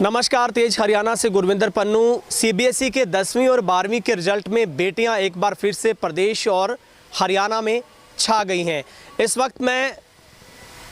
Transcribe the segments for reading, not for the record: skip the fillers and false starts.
नमस्कार, तेज हरियाणा से गुरविंदर पन्नू। सीबीएसई के 10वीं और 12वीं के रिजल्ट में बेटियां एक बार फिर से प्रदेश और हरियाणा में छा गई हैं। इस वक्त मैं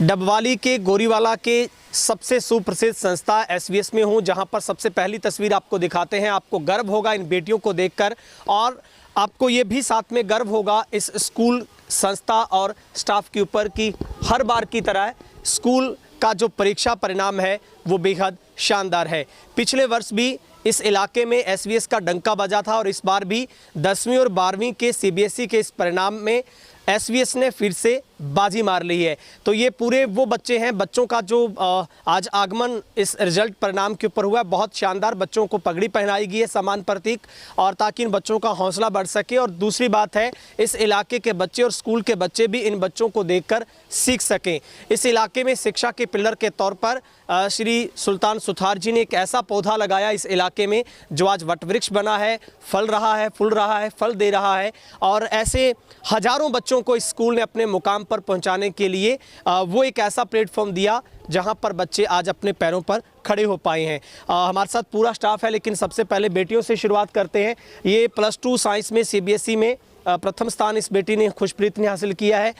डबवाली के गोरीवाला के सबसे सुप्रसिद्ध संस्था एसवीएस में हूं, जहां पर सबसे पहली तस्वीर आपको दिखाते हैं। आपको गर्व होगा इन बेटियों को देखकर और आपको ये भी साथ में गर्व होगा इस स्कूल, संस्था और स्टाफ के ऊपर कि हर बार की तरह स्कूल का जो परीक्षा परिणाम है वो बेहद शानदार है। पिछले वर्ष भी इस इलाके में एसवीएस का डंका बजा था और इस बार भी 10वीं और 12वीं के सीबीएसई के इस परिणाम में एसवीएस ने फिर से बाजी मार ली है। तो ये पूरे वो बच्चे हैं, बच्चों का जो आज आगमन इस रिजल्ट परिणाम के ऊपर हुआ है, बहुत शानदार। बच्चों को पगड़ी पहनाई गई है, सम्मान प्रतीक, और ताकि इन बच्चों का हौसला बढ़ सके। और दूसरी बात है, इस इलाके के बच्चे और स्कूल के बच्चे भी इन बच्चों को देखकर सीख सकें। इस इलाके में शिक्षा के पिलर के तौर पर श्री सुल्तान सुथार जी ने एक ऐसा पौधा लगाया इस इलाके में जो आज वटवृक्ष बना है, फल रहा है, फूल रहा है, फल दे रहा है। और ऐसे हजारों बच्चों को इस स्कूल ने अपने मुकाम पर पहुंचाने के लिए वो एक ऐसा प्लेटफॉर्म दिया जहां पर बच्चे आज अपने पैरों पर खड़े हो पाए हैं। हमारे साथ पूरा स्टाफ है, लेकिन सबसे पहले बेटियों से शुरुआत करते हैं। ये +2 साइंस में सीबीएसई में प्रथम स्थान इस बेटी ने, खुशप्रीत ने हासिल किया है।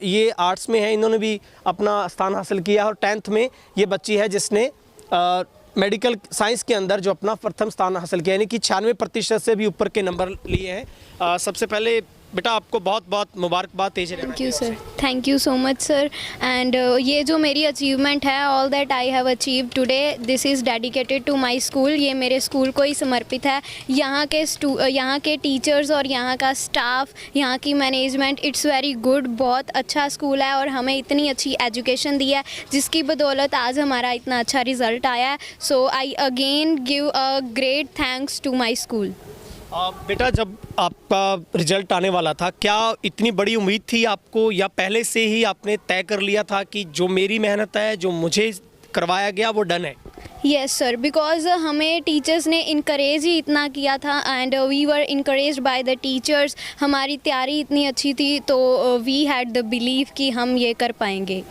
ये आर्ट्स में है, इन्होंने भी अपना स्थान हासिल किया है। और 10th में ये बच्ची है जिसने मेडिकल साइंस के अंदर जो अपना प्रथम स्थान हासिल किया, यानी कि 96% से भी ऊपर के नंबर लिए हैं। सबसे पहले बेटा आपको बहुत बहुत मुबारकबाद। तेज thank you sir, thank you so much sir. And ये जो मेरी अचीवमेंट है, all that I have achieve today, this is dedicated to my school. ये मेरे स्कूल को ही समर्पित है। यहाँ के टीचर्स और यहाँ का स्टाफ, यहाँ की मैनेजमेंट, इट्स वेरी गुड। बहुत अच्छा स्कूल है और हमें इतनी अच्छी एजुकेशन दी है जिसकी बदौलत आज हमारा इतना अच्छा रिज़ल्ट आया है। So I again give a great thanks to my school. बेटा, जब आपका रिजल्ट आने वाला था, क्या इतनी बड़ी उम्मीद थी आपको, या पहले से ही आपने तय कर लिया था कि जो मेरी मेहनत है, जो मुझे करवाया गया, वो डन है? यस सर, बिकॉज हमें टीचर्स ने इनकरेज ही इतना किया था and we were encouraged by the teachers. हमारी तैयारी इतनी अच्छी थी तो वी हैड द बिलीव कि हम ये कर पाएंगे।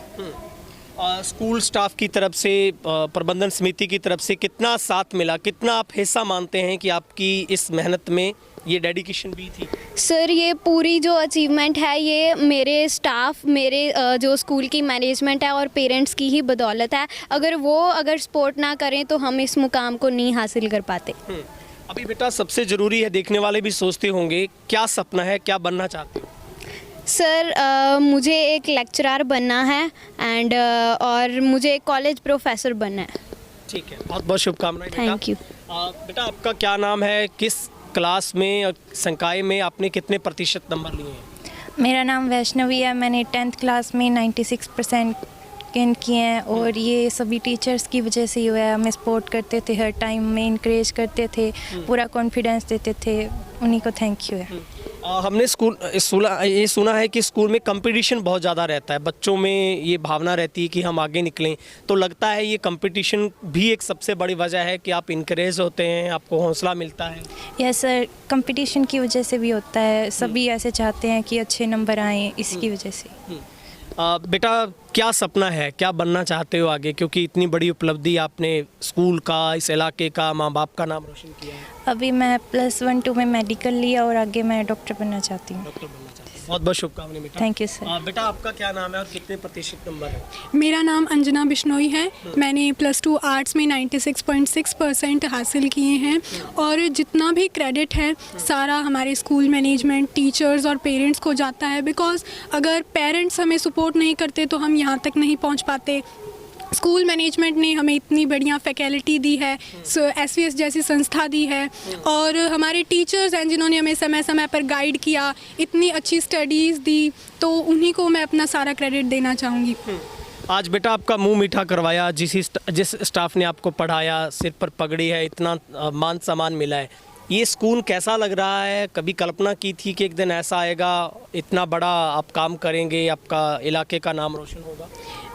स्कूल स्टाफ की तरफ से, प्रबंधन समिति की तरफ से कितना साथ मिला, कितना आप हिस्सा मानते हैं कि आपकी इस मेहनत में ये डेडिकेशन भी थी? सर, ये पूरी जो अचीवमेंट है ये मेरे स्टाफ, मेरे जो स्कूल की मैनेजमेंट है और पेरेंट्स की ही बदौलत है। अगर सपोर्ट ना करें तो हम इस मुकाम को नहीं हासिल कर पाते। अभी बेटा सबसे ज़रूरी है, देखने वाले भी सोचते होंगे, क्या सपना है, क्या बनना चाहते हो? सर, मुझे एक लेक्चरर बनना है एंड और मुझे एक कॉलेज प्रोफेसर बनना है। ठीक है, बहुत बहुत शुभकामनाएं। Thank you. बेटा आपका क्या नाम है, किस क्लास में और संकाय में आपने कितने प्रतिशत नंबर लिए हैं? मेरा नाम वैष्णवी है। मैंने 10th क्लास में 96% गेन किए हैं और ये सभी टीचर्स की वजह से ही हुआ है। हमें सपोर्ट करते थे, हर टाइम में इंकरेज करते थे, पूरा कॉन्फिडेंस देते थे, उन्हीं को थैंक यू है। हमने ये सुना है कि स्कूल में कंपटीशन बहुत ज़्यादा रहता है, बच्चों में ये भावना रहती है कि हम आगे निकलें, तो लगता है ये कंपटीशन भी एक सबसे बड़ी वजह है कि आप इनकरेज होते हैं, आपको हौसला मिलता है? यस सर, कंपटीशन की वजह से भी होता है। सभी ऐसे चाहते हैं कि अच्छे नंबर आएँ, इसकी वजह से। बेटा क्या सपना है, क्या बनना चाहते हो आगे, क्योंकि इतनी बड़ी उपलब्धि आपने स्कूल का, इस इलाके का, माँ बाप का नाम रोशन किया है? अभी मैं +1-2 में मेडिकल लिया और आगे मैं डॉक्टर बनना चाहती हूँ। डॉक्टर बनना चाहती हूँ, बहुत बहुत शुभकामनाएं बेटा। Thank you sir. बेटा आपका क्या नाम है और कितने प्रतिशत नंबर है? मेरा नाम अंजना बिश्नोई है। मैंने +2 आर्ट्स में 96.6% हासिल किए हैं और जितना भी क्रेडिट है सारा हमारे स्कूल मैनेजमेंट, टीचर्स और पेरेंट्स को जाता है। बिकॉज़ अगर पेरेंट्स हमें सपोर्ट नहीं करते तो हम यहाँ तक नहीं पहुँच पाते। स्कूल मैनेजमेंट ने हमें इतनी बढ़िया फैकल्टी दी है, एसवीएस जैसी संस्था दी है, और हमारे टीचर्स हैं जिन्होंने हमें समय समय पर गाइड किया, इतनी अच्छी स्टडीज़ दी, तो उन्हीं को मैं अपना सारा क्रेडिट देना चाहूँगी। आज बेटा आपका मुंह मीठा करवाया, जिस स्टाफ ने आपको पढ़ाया, सिर पर पगड़ी है, इतना मान सम्मान मिला है, ये स्कूल कैसा लग रहा है? कभी कल्पना की थी कि एक दिन ऐसा आएगा, इतना बड़ा आप काम करेंगे, आपका इलाके का नाम रोशन होगा?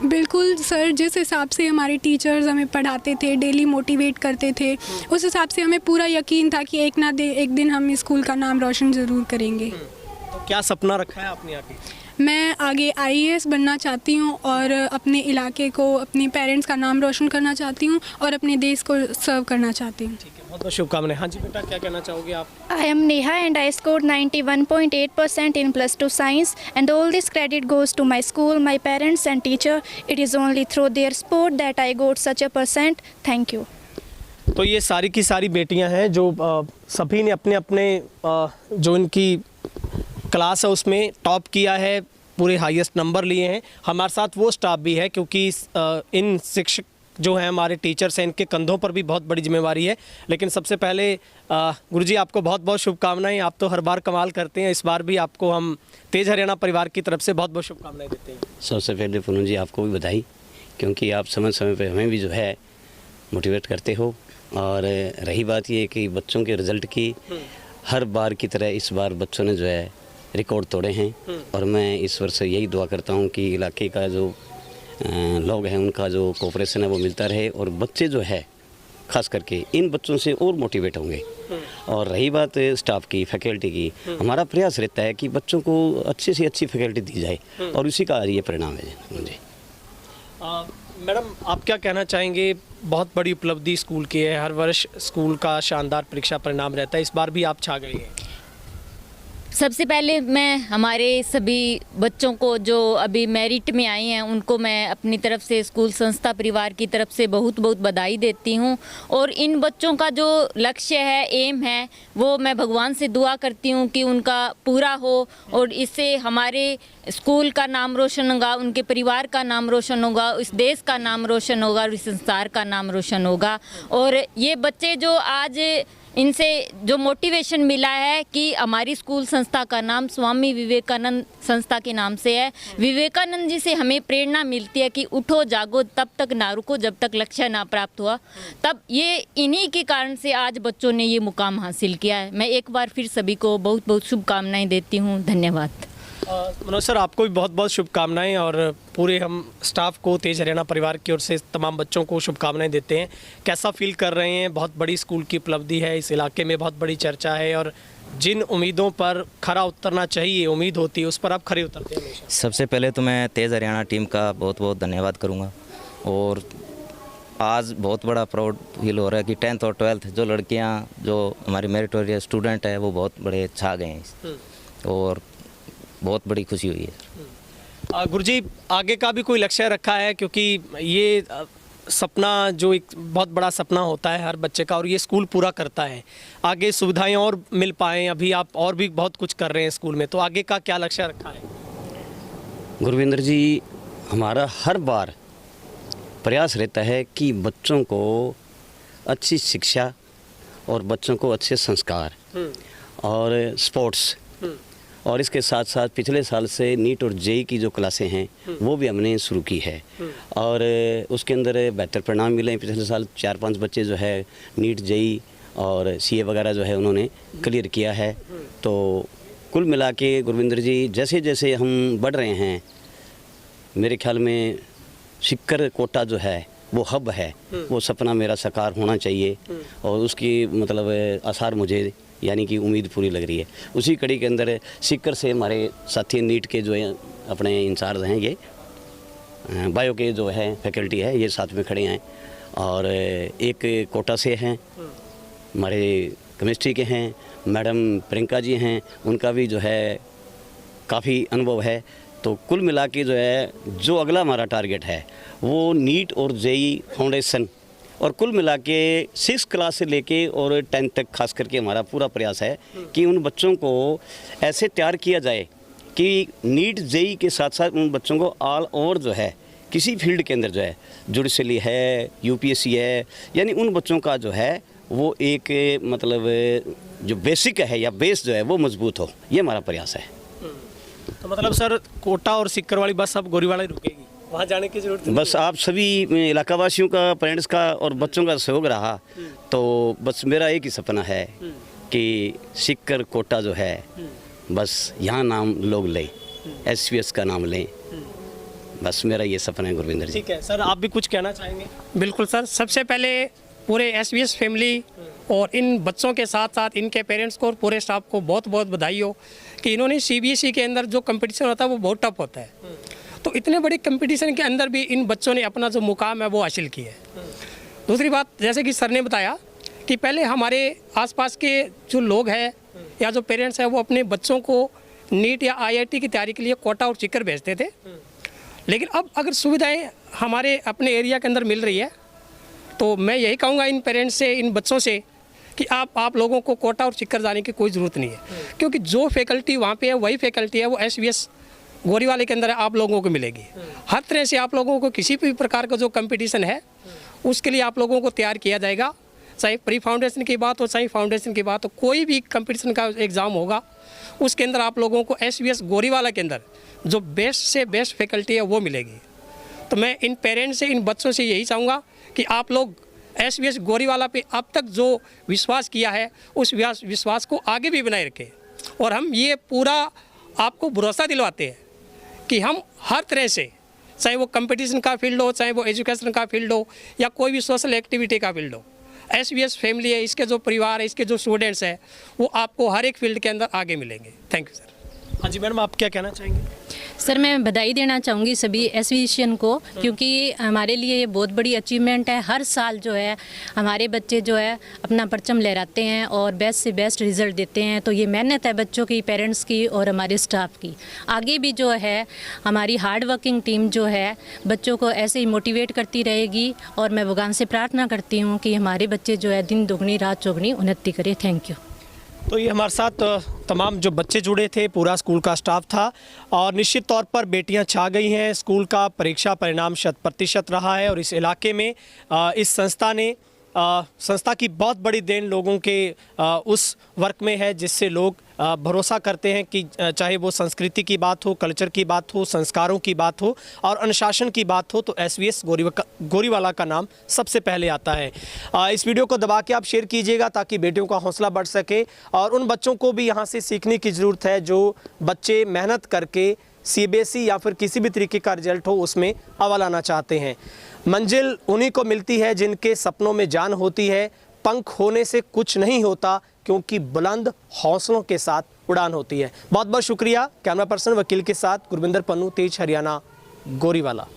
बिल्कुल सर, जिस हिसाब से हमारे टीचर्स हमें पढ़ाते थे, डेली मोटिवेट करते थे, उस हिसाब से हमें पूरा यकीन था कि एक दिन हम इस स्कूल का नाम रोशन ज़रूर करेंगे। तो क्या सपना रखा है आपने आगे? मैं आगे आईएएस बनना चाहती हूँ और अपने इलाके को, अपने पेरेंट्स का नाम रोशन करना चाहती हूँ और अपने देश को सर्व करना चाहती हूँ। ठीक है, बहुत बहुत शुभकामनाएं। हाँ जी बेटा, क्या कहना चाहोगे आप? I am Neha and I scored 91.8% in plus 2 science, and all this credit goes to my school, my parents and teacher. It is only through their support that I got such a percent. Thank you. तो ये सारी की सारी बेटियां हैं जो सभी ने अपने अपने जो इनकी क्लास है उसमें टॉप किया है, पूरे हाईएस्ट नंबर लिए हैं। हमारे साथ वो स्टाफ भी है क्योंकि इन शिक्षक जो हैं हमारे टीचर्स हैं, इनके कंधों पर भी बहुत बड़ी जिम्मेवारी है। लेकिन सबसे पहले गुरुजी आपको बहुत बहुत शुभकामनाएं। आप तो हर बार कमाल करते हैं, इस बार भी आपको हम तेज हरियाणा परिवार की तरफ से बहुत बहुत शुभकामनाएं देते हैं। सबसे पहले पूनम जी आपको भी बधाई, क्योंकि आप समय समय पर हमें भी जो है मोटिवेट करते हो। और रही बात ये कि बच्चों के रिज़ल्ट की, हर बार की तरह इस बार बच्चों ने जो है रिकॉर्ड तोड़े हैं। और मैं ईश्वर से यही दुआ करता हूँ कि इलाके का जो लोग हैं उनका जो कोऑपरेशन है वो मिलता रहे और बच्चे जो है खास करके इन बच्चों से और मोटिवेट होंगे। और रही बात स्टाफ की, फैकल्टी की, हमारा प्रयास रहता है कि बच्चों को अच्छी से अच्छी फैकल्टी दी जाए और उसी का ये परिणाम है मुझे। मैडम आप क्या कहना चाहेंगे? बहुत बड़ी उपलब्धि स्कूल की है, हर वर्ष स्कूल का शानदार परीक्षा परिणाम रहता है, इस बार भी आप छा गए हैं। सबसे पहले मैं हमारे सभी बच्चों को जो अभी मेरिट में आए हैं उनको मैं अपनी तरफ से स्कूल संस्था परिवार की तरफ से बहुत बहुत बधाई देती हूं। और इन बच्चों का जो लक्ष्य है, एम है, वो मैं भगवान से दुआ करती हूं कि उनका पूरा हो और इससे हमारे स्कूल का नाम रोशन होगा, उनके परिवार का नाम रोशन होगा, इस देश का नाम रोशन होगा और इस संसार का नाम रोशन होगा। और ये बच्चे जो आज इनसे जो मोटिवेशन मिला है कि हमारी स्कूल संस्था का नाम स्वामी विवेकानंद संस्था के नाम से है। विवेकानंद जी से हमें प्रेरणा मिलती है कि उठो जागो तब तक ना रुको जब तक लक्ष्य ना प्राप्त हुआ। तब ये इन्हीं के कारण से आज बच्चों ने ये मुकाम हासिल किया है। मैं एक बार फिर सभी को बहुत बहुत शुभकामनाएं देती हूँ। धन्यवाद। मनोज सर आपको भी बहुत बहुत शुभकामनाएं और पूरे हम स्टाफ को, तेज हरियाणा परिवार की ओर से तमाम बच्चों को शुभकामनाएं देते हैं। कैसा फील कर रहे हैं? बहुत बड़ी स्कूल की उपलब्धि है, इस इलाके में बहुत बड़ी चर्चा है और जिन उम्मीदों पर खरा उतरना चाहिए, उम्मीद होती है, उस पर आप खरे उतरते हैं हमेशा। सबसे पहले तो मैं तेज़ हरियाणा टीम का बहुत बहुत धन्यवाद करूँगा। और आज बहुत बड़ा प्राउड फील हो रहा है कि 10th और 12th जो लड़कियाँ जो हमारी मेरिटोरियस स्टूडेंट है वो बहुत बड़े छा गए हैं और बहुत बड़ी खुशी हुई है। गुरुजी आगे का भी कोई लक्ष्य रखा है? क्योंकि ये सपना जो एक बहुत बड़ा सपना होता है हर बच्चे का और ये स्कूल पूरा करता है। आगे सुविधाएं और मिल पाएँ, अभी आप और भी बहुत कुछ कर रहे हैं स्कूल में, तो आगे का क्या लक्ष्य रखा है? गुरविंदर जी, हमारा हर बार प्रयास रहता है कि बच्चों को अच्छी शिक्षा और बच्चों को अच्छे संस्कार और स्पोर्ट्स, और इसके साथ साथ पिछले साल से नीट और जेई की जो क्लासें हैं वो भी हमने शुरू की है और उसके अंदर बेहतर परिणाम मिले। पिछले साल 4-5 बच्चे जो है नीट, जेई और सीए वगैरह जो है उन्होंने क्लियर किया है। तो कुल मिला के गुरविंदर जी, जैसे जैसे हम बढ़ रहे हैं, मेरे ख्याल में सिक्कर कोटा जो है वो हब है, वो सपना मेरा साकार होना चाहिए और उसकी मतलब आसार मुझे यानी कि उम्मीद पूरी लग रही है। उसी कड़ी के अंदर सिक्कर से हमारे साथी नीट के जो हैं अपने इंचार्ज हैं, ये बायो के जो है फैकल्टी है, ये साथ में खड़े हैं। और एक कोटा से हैं, हमारे केमिस्ट्री के हैं, मैडम प्रियंका जी हैं, उनका भी जो है काफ़ी अनुभव है। तो कुल मिला के जो है जो अगला हमारा टारगेट है वो नीट और जेई फाउंडेशन, और कुल मिला के 6 क्लास से लेके और 10 तक खास करके हमारा पूरा प्रयास है कि उन बच्चों को ऐसे तैयार किया जाए कि नीट जेई के साथ साथ उन बच्चों को ऑल ओवर जो है किसी फील्ड के अंदर जो है, जुडिशरी है, यूपीएससी है, यानी उन बच्चों का जो है वो एक मतलब जो बेसिक है या बेस जो है वो मजबूत हो, ये हमारा प्रयास है। तो मतलब सर कोटा और सिक्कर वाली बस अब गोरीवाड़ा रुकेगी, वहाँ जाने की जरूरत नहीं? बस आप सभी इलाकावासियों का, पेरेंट्स का और बच्चों का सहयोग रहा तो बस मेरा एक ही सपना है कि सिक्कर कोटा जो है बस यहाँ नाम लोग लें, एसवीएस का नाम लें, बस मेरा ये सपना है गुरविंदर जी। ठीक है सर, आप भी कुछ कहना चाहेंगे? बिल्कुल सर, सबसे पहले पूरे एसवीएस फैमिली और इन बच्चों के साथ साथ इनके पेरेंट्स को और पूरे स्टाफ को बहुत बहुत बधाई हो कि इन्होंने CBSE के अंदर जो कंपटीशन होता है वो बहुत टफ होता है, तो इतने बड़े कंपटीशन के अंदर भी इन बच्चों ने अपना जो मुकाम है वो हासिल किया है। दूसरी बात, जैसे कि सर ने बताया कि पहले हमारे आसपास के जो लोग हैं या जो पेरेंट्स हैं वो अपने बच्चों को नीट या IIT की तैयारी के लिए कोटा और सीकर भेजते थे, लेकिन अब अगर सुविधाएं हमारे अपने एरिया के अंदर मिल रही है तो मैं यही कहूँगा इन पेरेंट्स से, इन बच्चों से कि आप लोगों को कोटा और सीकर जाने की कोई ज़रूरत नहीं है, क्योंकि जो फैकल्टी वहाँ पे है वही फैकल्टी है वो SVS गोरीवाले के अंदर आप लोगों को मिलेगी। हर तरह से आप लोगों को किसी भी प्रकार का जो कंपटीशन है उसके लिए आप लोगों को तैयार किया जाएगा, चाहे प्री फाउंडेशन की बात हो चाहे फाउंडेशन की बात हो, कोई भी कंपटीशन का एग्ज़ाम होगा उसके अंदर आप लोगों को SVS गोरीवाला के अंदर जो बेस्ट से बेस्ट फैकल्टी है वो मिलेगी। तो मैं इन पेरेंट्स से, इन बच्चों से यही चाहूँगा कि आप लोग SVS गोरीवाला पे अब तक जो विश्वास किया है उस विश्वास को आगे भी बनाए रखें, और हम ये पूरा आपको भरोसा दिलवाते हैं कि हम हर तरह से, चाहे वो कंपटीशन का फील्ड हो, चाहे वो एजुकेशन का फील्ड हो या कोई भी सोशल एक्टिविटी का फील्ड हो, SVS फैमिली है, इसके जो परिवार है, इसके जो स्टूडेंट्स हैं वो आपको हर एक फील्ड के अंदर आगे मिलेंगे। Thank you sir. हाँ जी मैडम, आप क्या कहना चाहेंगे? सर मैं बधाई देना चाहूँगी सभी एसोसिएशन को, क्योंकि हमारे लिए ये बहुत बड़ी अचीवमेंट है। हर साल जो है हमारे बच्चे जो है अपना परचम लहराते हैं और बेस्ट से बेस्ट रिज़ल्ट देते हैं, तो ये मेहनत है बच्चों की, पेरेंट्स की और हमारे स्टाफ की। आगे भी जो है हमारी हार्ड वर्किंग टीम जो है बच्चों को ऐसे ही मोटिवेट करती रहेगी, और मैं भगवान से प्रार्थना करती हूँ कि हमारे बच्चे जो है दिन दोगुनी रात चौगुनी उन्नति करें। Thank you. तो ये हमारे साथ तमाम जो बच्चे जुड़े थे, पूरा स्कूल का स्टाफ था, और निश्चित तौर पर बेटियां छा गई हैं। स्कूल का परीक्षा परिणाम 100% रहा है, और इस इलाके में इस संस्था की बहुत बड़ी देन लोगों के उस वर्क में है जिससे लोग भरोसा करते हैं कि चाहे वो संस्कृति की बात हो, कल्चर की बात हो, संस्कारों की बात हो और अनुशासन की बात हो, तो SVS गोरीवाला का नाम सबसे पहले आता है। इस वीडियो को दबा के आप शेयर कीजिएगा ताकि बेटियों का हौसला बढ़ सके, और उन बच्चों को भी यहाँ से सीखने की ज़रूरत है जो बच्चे मेहनत करके CBSE या फिर किसी भी तरीके का रिजल्ट हो उसमें अव्वल आना चाहते हैं। मंजिल उन्हीं को मिलती है जिनके सपनों में जान होती है। पंख होने से कुछ नहीं होता, क्योंकि बुलंद हौसलों के साथ उड़ान होती है। बहुत बहुत शुक्रिया। कैमरा पर्सन वकील के साथ गुरविंदर पन्नू, तेज हरियाणा, गोरीवाला।